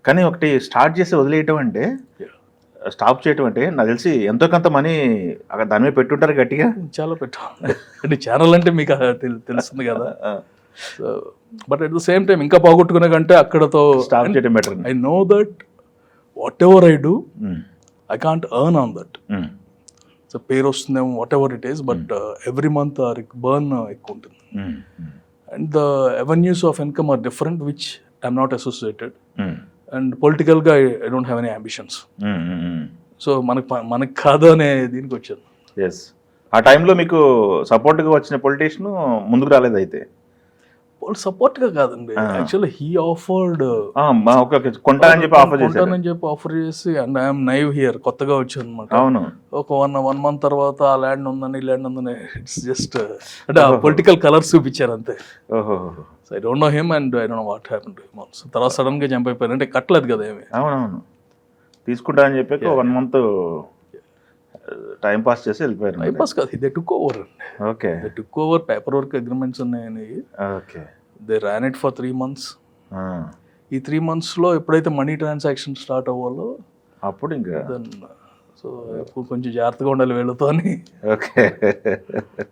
కానీ ఒకటి స్టార్ట్ చేసి వదిలేయటం అంటే, స్టాప్ చేయటం అంటే నాకు తెలిసి ఎంతో కొంత మనీ అక్కడ దాని మీద పెట్టుంటారు గట్టిగా. చాలా పెట్టాం అంటే ఛానల్ అంటే మీకు తెలుస్తుంది కదా. So but at the same time ఇంకా పోగొట్టుకునే కంటే అక్కడతో స్టాప్ చేయడం better. I know that whatever I do I can't earn on that. So పేరు వస్తుందేమో whatever it is, but every month burn ఎక్కువ ఉంటుంది. And the avenues of income are different which I'm not associated. And పొలిటికల్గా I don't have any ambitions. So మనకు కాదు అనే దీనికి వచ్చాను. ఎస్, ఆ టైంలో మీకు సపోర్ట్గా వచ్చిన పొలిటీషియన్ ముందుకు రాలేదు అయితే? వాళ్ళు సపోర్ట్గా కాదండి, యాక్చువల్లీ హీ ఆఫర్డ్ కొంటానని చెప్పి ఆఫర్ చేశారు. కొంటానని చెప్పి ఆఫర్ చేసి, అండ్ ఐఎమ్ నైవ్ హియర్, కొత్తగా వచ్చాను అనమాట. అవును, ఒక వన్ మంత్ తర్వాత ఆ ల్యాండ్ ఉందని ఈ ల్యాండ్ ఉందని ఇట్స్ జస్ట్ అంటే ఆ పొలిటికల్ కలర్స్ చూపించారు అంతే. ఓహో, so I don't know him and I don't know what happen to him also. తర్వాత సడన్ గా జంప్ అయిపోయారు, అంటే కట్టలేదు కదా ఏమి. అవునవును, తీసుకుంటానని చెప్పి 1 month టైం పాస్ చేసి వెళ్ళిపోయారు. టైం పాస్ కాదు, దే టుక్ ఓవర్ అండి. Okay, they took over, paper work agreements ఉన్నాయని. Okay, they ran it for 3 months. ఈ 3 monthsలో ఎప్పుడైతే మనీ ట్రాన్సాక్షన్ స్టార్ట్ అవ్వాలో అప్పుడు ఇంకా దెన్ సో కొంచెం జాగ్రత్తగా ఉండాలి వీళ్ళతో అని. ఓకే